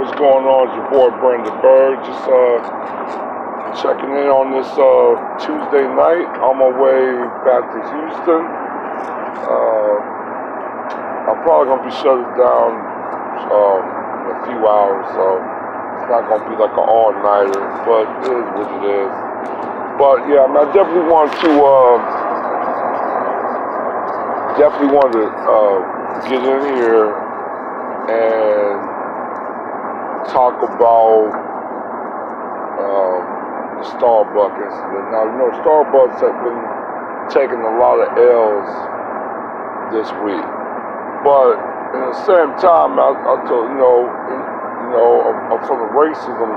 What's going on? It's your boy Brandon Bird. Just checking in on this Tuesday night on my way back to Houston. I'm probably gonna be shutting down in a few hours, so it's not gonna be like an all-nighter, but it is what it is. But yeah, I definitely want to get in here and talk about the Starbucks incident. Now, you know, Starbucks have been taking a lot of L's this week, but at the same time, I told from the racism,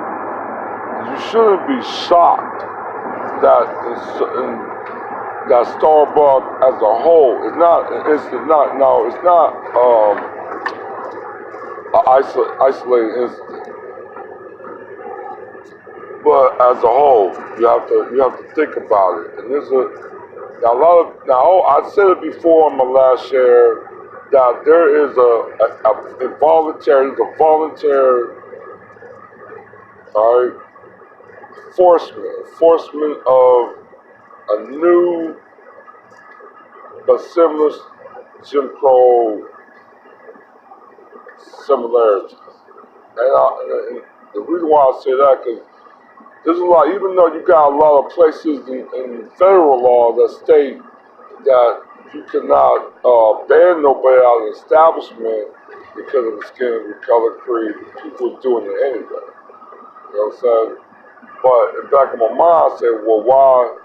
you shouldn't be shocked that that Starbucks as a whole is not. It's not an isolated incident. But as a whole, you have to think about it. And there's I said it before on my last share that there is a voluntary enforcement of a new but similar Jim Crow similarities. And the reason why I say that because there's a lot, even though you got a lot of places in federal law that state that you cannot ban nobody out of the establishment because of the skin, the color, creed, people are doing it anyway. You know what I'm saying? But in the back of my mind, I said, well, why?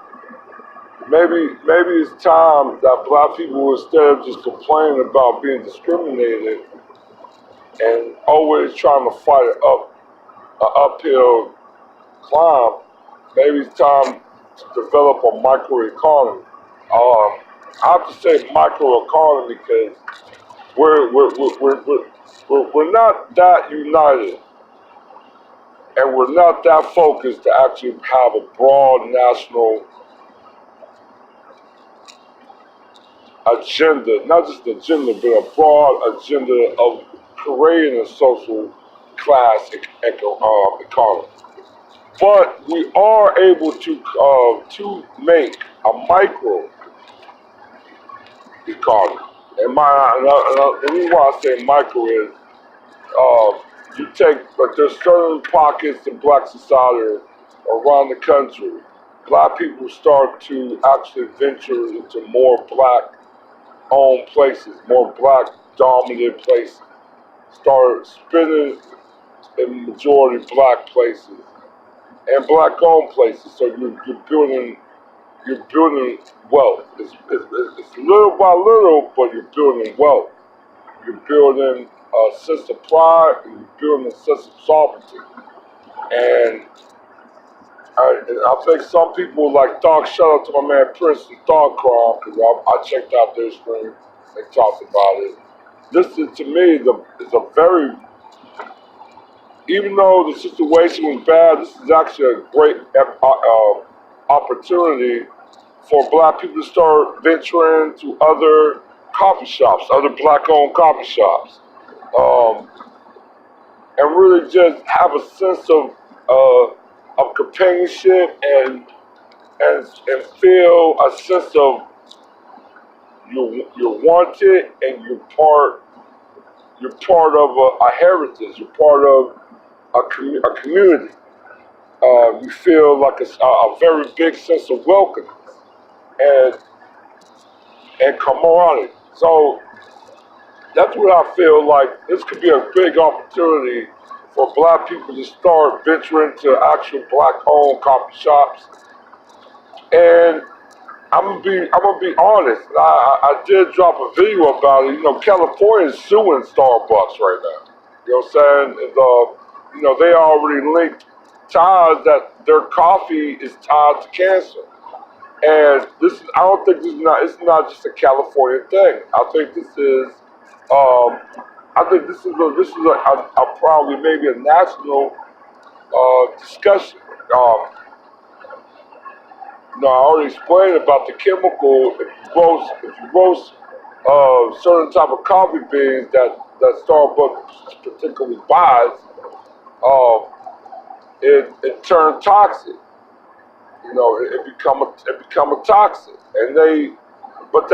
Maybe it's time that black people, instead of just complaining about being discriminated and always trying to fight an uphill climb, maybe it's time to develop a microeconomy. I have to say microeconomy because we're not that united, and we're not that focused to actually have a broad national agenda, not just an agenda, but a broad agenda of creating a social class economy. But we are able to make a micro economy. And the reason why I say micro is but there's certain pockets in black society around the country. Black people start to actually venture into more black-owned places, more black-dominated places. Start spinning in majority black places and black-owned places. So you're building wealth. It's little by little, but you're building wealth. You're building a sense of pride, and you're building a sense of sovereignty. And I think some people like Shout out to my man Prince and Thought Crime, because I checked out their stream and talked about it. This is, to me, is a very, even though the situation was bad, this is actually a great opportunity for black people to start venturing to other coffee shops, other black-owned coffee shops, and really just have a sense of companionship and feel a sense of you're wanted and you're part of a heritage. You're part of a community. You feel like a very big sense of welcome and camaraderie. So that's what I feel like. This could be a big opportunity for black people to start venturing to actual black-owned coffee shops. And I'm gonna be honest. I did drop a video about it. You know, California is suing Starbucks right now. You know what I'm saying? They already linked ties that their coffee is tied to cancer. And I don't think it's not just a California thing. I think this is a probably maybe a national discussion. I already explained about the chemical. If you roast certain type of coffee beans that Starbucks particularly buys, um, it turned toxic. It become a toxic, and but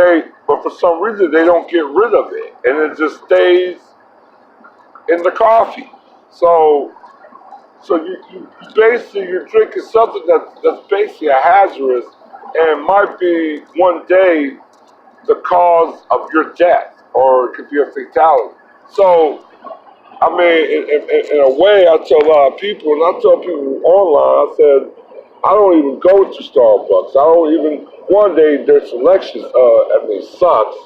for some reason they don't get rid of it, and it just stays in the coffee. So you basically you're drinking something that's basically a hazardous, and might be one day the cause of your death, or it could be a fatality. So I mean, in a way, I tell a lot of people, and I tell people online, I said, I don't even go to Starbucks. I don't even, one day their selections, sucks.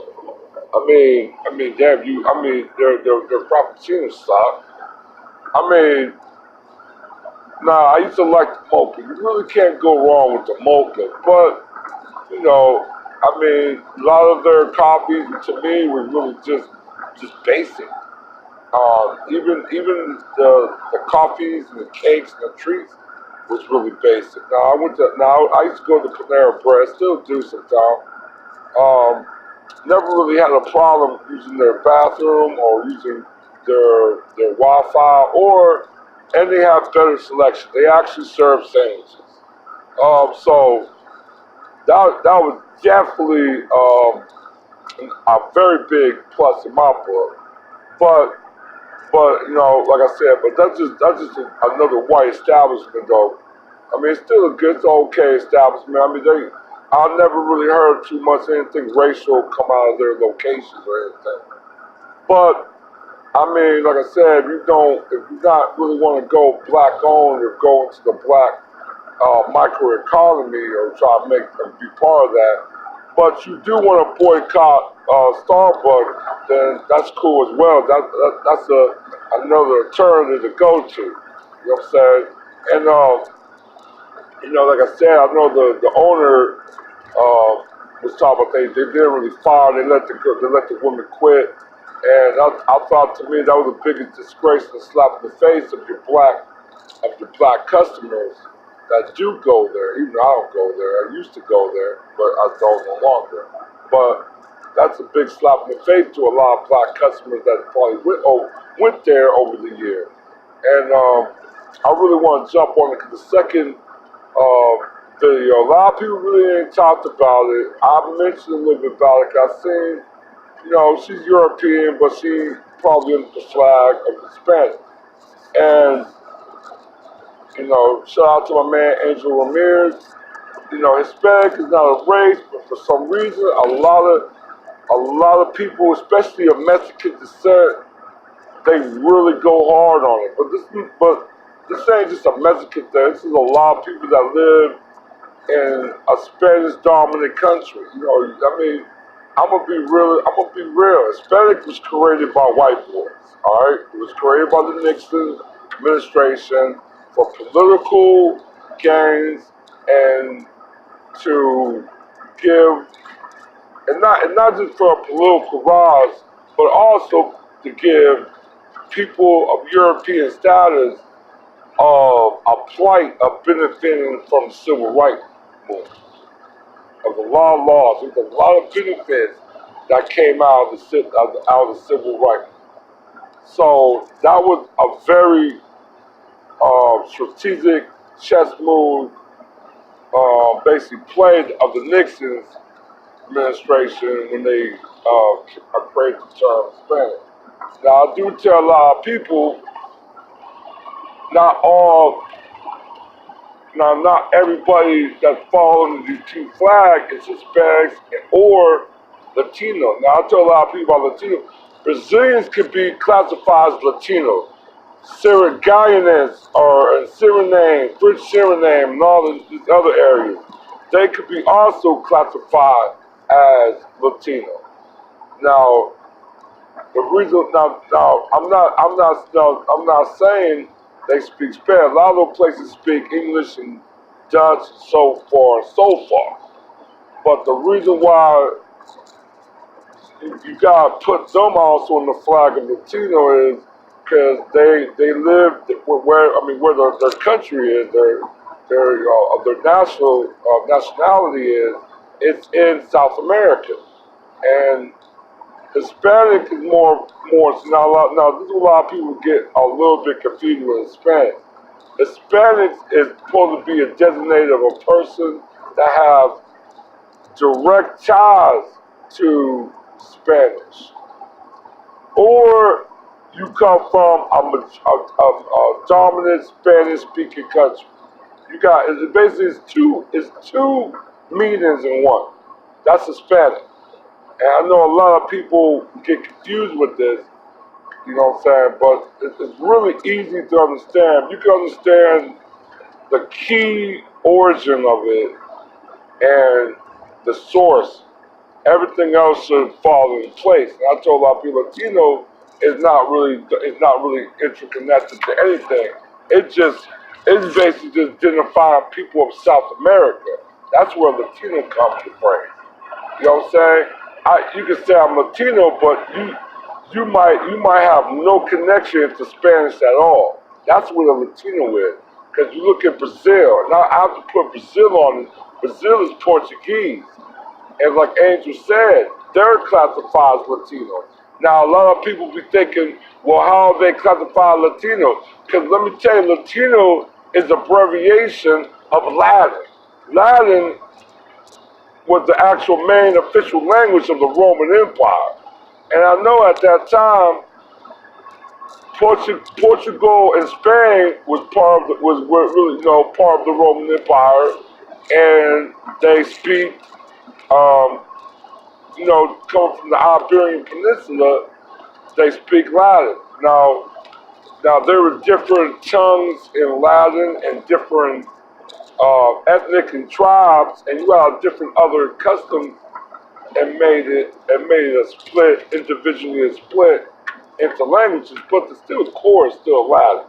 Damn you, their frappuccinos suck. I mean, nah, I used to like the mocha. You really can't go wrong with the mocha, but, a lot of their coffees to me were really just basic. Even the coffees and the cakes and the treats was really basic. Now I used to go to Panera Bread, still do sometimes. Um, Never really had a problem using their bathroom or using their Wi-Fi, and they have better selection. They actually serve sandwiches. So that was definitely a very big plus in my book. But like I said, but that's just another white establishment, though. It's still a good, okay establishment. I never really heard too much anything racial come out of their locations or anything. But like I said, if you not really want to go black owned or go into the black microeconomy or try to make them be part of that, but you do want to boycott Starbucks, then that's cool as well. Another alternative to go to. You know what I'm saying? And like I said, I know the owner was talking about they didn't really fire. They let the woman quit, and I thought, to me, that was the biggest disgrace and slap in the face of your black customers that do go there. Even though I don't go there, I used to go there, but I don't no longer. But that's a big slap in the face to a lot of black customers that probably went there over the years. And I really want to jump on it because the second video, a lot of people really ain't talked about it. I mentioned a little bit about it 'cause I seen, she's European, but she probably under the flag of Hispanic. And, shout out to my man Angel Ramirez. Hispanic is not a race, but for some reason, a lot of people, especially of Mexican descent, they really go hard on it. But this ain't just a Mexican thing. This is a lot of people that live in a Spanish-dominant country. I'm gonna be real. Hispanic was created by white boys. All right, it was created by the Nixon administration for political gains and to give, and not just for a political rise, but also to give people of European status a plight of benefiting from the civil rights movement, of the laws. There's a lot of benefits that came out of the civil rights. So that was a very strategic chess move, basically played of the Nixon's administration when they created the term Hispanic. Now I do tell a lot of people, not all, now not everybody that falls under these two flags is Hispanics or Latino. Now I tell a lot of people about Latino. Brazilians could be classified as Latino. Guyanans or Suriname, French Suriname, and all these other areas, they could be also classified as Latino. Now, the reason now I'm not saying they speak Spanish. A lot of those places speak English and Dutch and so far and so far. But the reason why you gotta put them also on the flag of Latino is because they live where their country is, their nationality is, it's in South America. And Hispanic is more. So now, this is a lot of people get a little bit confused with Hispanic. Hispanics is supposed to be a designator of a person that have direct ties to Spanish, or you come from a dominant Spanish-speaking country. You got it's two meanings in one. That's Hispanic, and I know a lot of people get confused with this. You know what I'm saying? But it's really easy to understand. You can understand the key origin of it and the source. Everything else should fall in place. And I told a lot of people Latino is not really interconnected to anything. It's basically just identifying people of South America. That's where Latino comes to play. You know what I'm saying? You can say I'm Latino, but you might have no connection to Spanish at all. That's what a Latino is. Because you look at Brazil. Now I have to put Brazil on it. Brazil is Portuguese. And like Angel said, they're classified as Latino. Now, a lot of people be thinking, well, how are they classified Latino? Because let me tell you, Latino is an abbreviation of Latin. Latin was the actual main official language of the Roman Empire. And I know at that time, Portugal and Spain was really part of the Roman Empire, and they speak coming from the Iberian Peninsula, they speak Latin. Now there were different tongues in Latin and different ethnic and tribes, and you had different other customs, and made it a split individually, a split into languages. But the core is still Latin.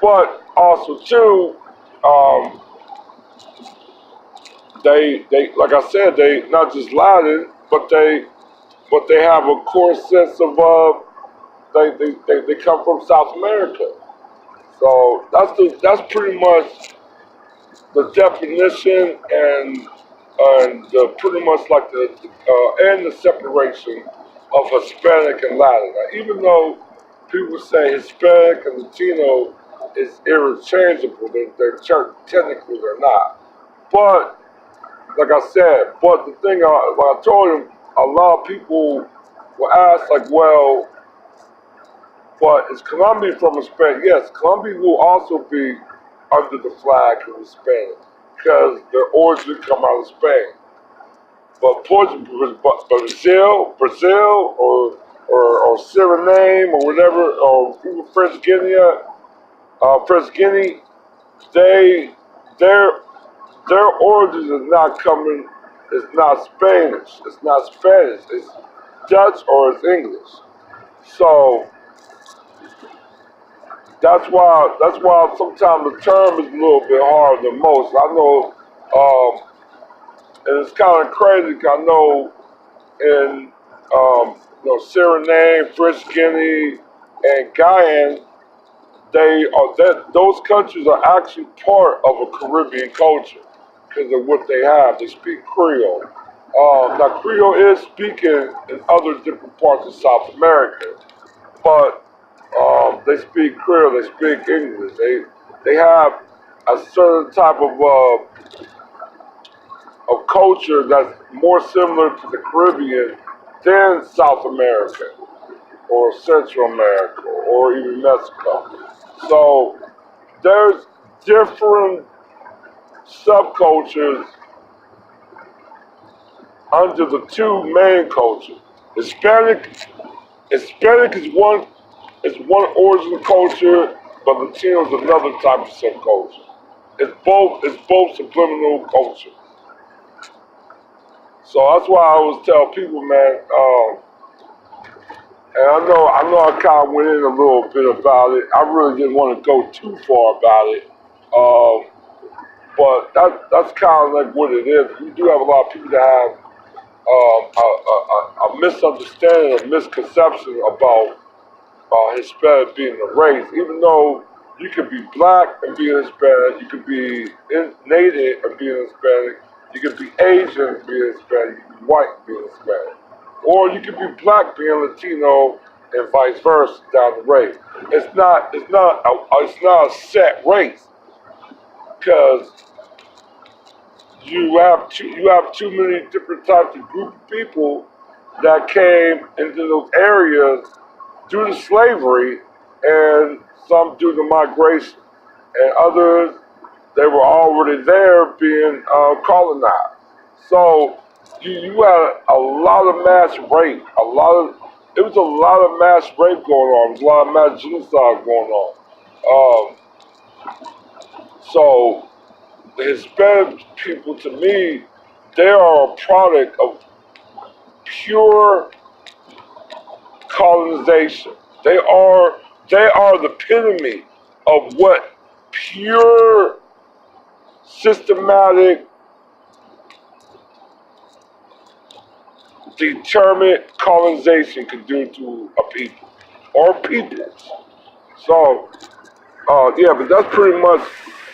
But also too, um, they like I said, they not just Latin, but they have a core sense of they come from South America. So that's pretty much the definition and pretty much like and the separation of Hispanic and Latin. Now, even though people say Hispanic and Latino is interchangeable, technically they're not. But like I said, but the thing, like I told him, a lot of people will ask, like, well, but is Colombia from Hispanic? Yes, Colombia will also be under the flag of Hispanic because their origin come out of Spain. But Brazil, or Suriname, or whatever, or even French Guinea, they their their origins is not coming. It's not Spanish. It's not Spanish. It's Dutch or it's English. So that's why sometimes the term is a little bit harder than most. I know, and it's kind of crazy. 'Cause I know in Suriname, French Guinea, and Guyana, those countries are actually part of a Caribbean culture because of what they have. They speak Creole. Now Creole is speaken in other different parts of South America, but they speak Creole. They speak English. They have a certain type of culture that's more similar to the Caribbean than South America or Central America or even Mexico. So there's different subcultures under the two main cultures. Hispanic is one origin culture, but Latino is another type of subculture. It's both subliminal culture. So that's why I always tell people, man. And I kind of went in a little bit about it. I really didn't want to go too far about it. Um, but that's kind of like what it is. We do have a lot of people that have a misunderstanding, a misconception about Hispanic being a race. Even though you could be black and be Hispanic, you could be Native and be Hispanic, you could be Asian and be Hispanic, you could be white and be Hispanic. or you could be black being Latino, and vice versa down the road. It's not a set race because you have too many different types of group of people that came into those areas due to slavery, and some due to migration, and others they were already there being colonized. So you had a lot of mass rape, it was a lot of mass rape going on, a lot of mass genocide going on. So the Hispanic people, to me, they are a product of pure colonization. They are they are the epitome of what pure systematic determined colonization can do to a people or peoples. So yeah, but that's pretty much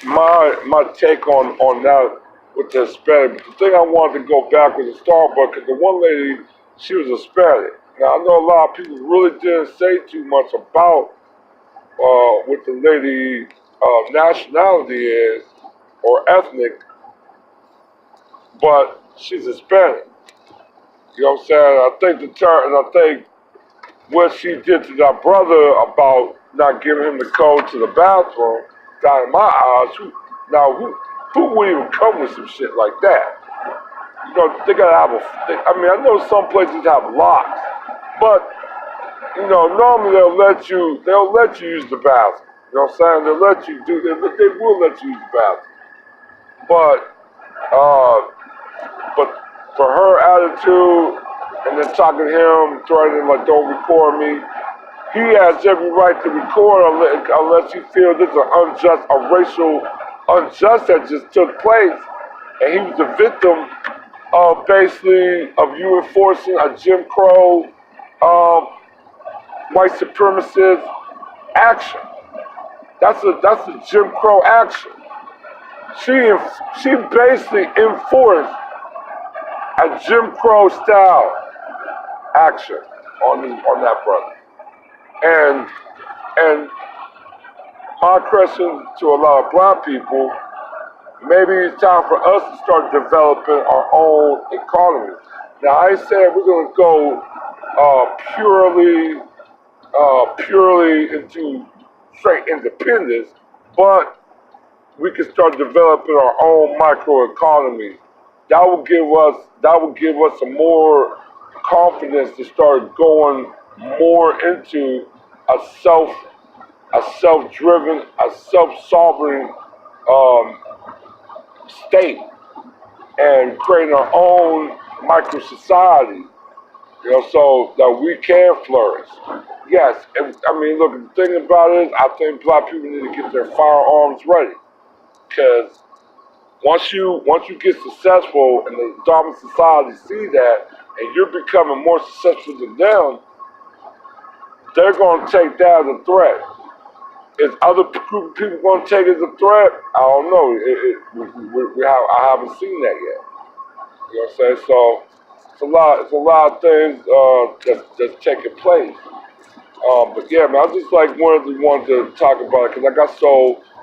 my take on that with the Hispanic. But the thing I wanted to go back with the Starbucks, because the one lady, she was Hispanic. Now I know a lot of people really didn't say too much about what the lady nationality is or ethnic, but she's Hispanic. You know what I'm saying? I think the term, and I think what she did to that brother about not giving him the code to the bathroom, down in my eyes, who would even come with some shit like that? You know, they gotta have I know some places have locks, but you know, normally they'll let you use the bathroom. You know what I'm saying? They'll let you do, they will let you use the bathroom. But, uh, but for her attitude, and then talking to him, threatening like, don't record me, he has every right to record unless he feels this is a racial unjust that just took place, and he was a victim of basically of you enforcing a Jim Crow, white supremacist action. That's a Jim Crow action. She basically enforced a Jim Crow style action on that brother. And my question to a lot of black people, maybe it's time for us to start developing our own economy. Now I ain't saying we're gonna go purely into straight independence, but we can start developing our own microeconomy. That will give us some more confidence to start going more into a self-driven, a self-sovereign um, state, and creating our own micro society. You know, so that we can flourish. Yes, I mean, look, the thing about it is, I think black people need to get their firearms ready, because once you get successful and the dominant society see that, and you're becoming more successful than them, they're going to take that as a threat. Is other group of people going to take it as a threat? I don't know. I haven't seen that yet. You know what I'm saying? So it's a lot of things that's taking place. But yeah, man, I just like wanted to talk about it because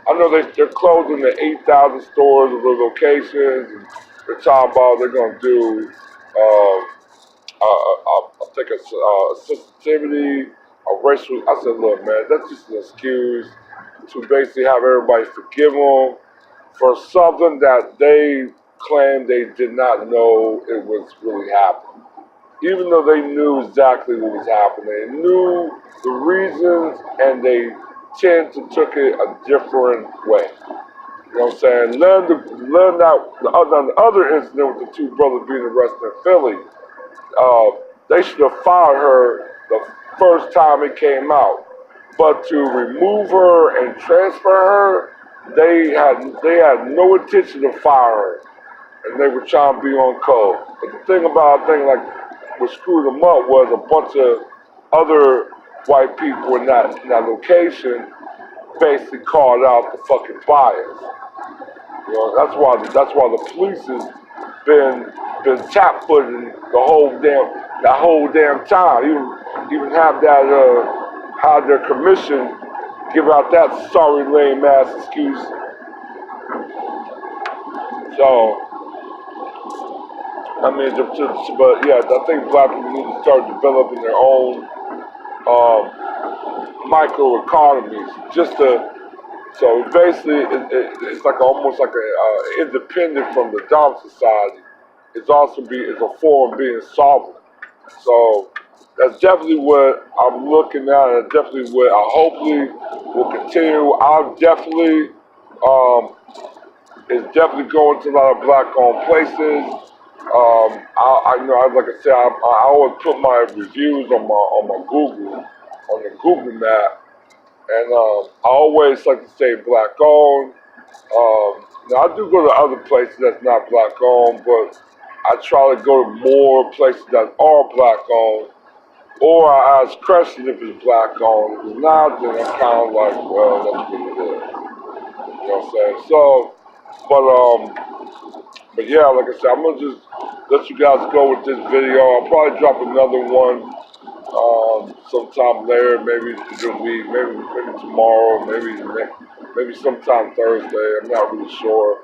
I know they're closing the 8,000 stores of the locations, and they're talking about they're going to do, I think it's sensitivity, a racial. I said, look, man, that's just an excuse to basically have everybody forgive them for something that they claimed they did not know it was really happening. Even though they knew exactly what was happening, they knew the reasons, and they tend to took it a different way. You know what I'm saying? Learn that the other incident with the two brothers being arrested in Philly, they should have fired her the first time it came out. But to remove her and transfer her, they had no intention to fire her, and they were trying to be on code. But the thing about what screwed them up was a bunch of other white people in that location basically called out the fucking bias. You know, that's why the police has been tap footing the whole damn. that whole damn time. Even have that have their commission give out that sorry lame ass excuse. So I mean, but yeah, I think black people need to start developing their own microeconomies, just to. So basically, it's like almost like a independent from the Dom society. It's also it's a form of being sovereign. So that's definitely what I'm looking at, and definitely what I hopefully will continue. I'll definitely it's definitely going to a lot of black-owned places. I know, like I said, I always put my reviews on my Google, on the Google map, and I always like to say black-owned. Now I do go to other places that's not black-owned, but I try to go to more places that are black-owned, or I ask questions if it's black-owned. If it's not, then I'm kind of like, well, that's what it is. You know what I'm saying? So, but yeah, like I said, I'm gonna just let you guys go with this video. I'll probably drop another one sometime later, maybe this week, maybe tomorrow, maybe sometime Thursday. I'm not really sure.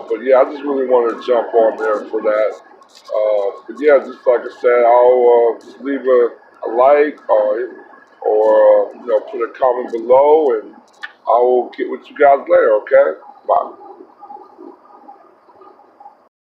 But yeah, I just really wanted to jump on there for that. But yeah, just like I said, I'll just leave a like or put a comment below, and I will get with you guys later. Okay, bye.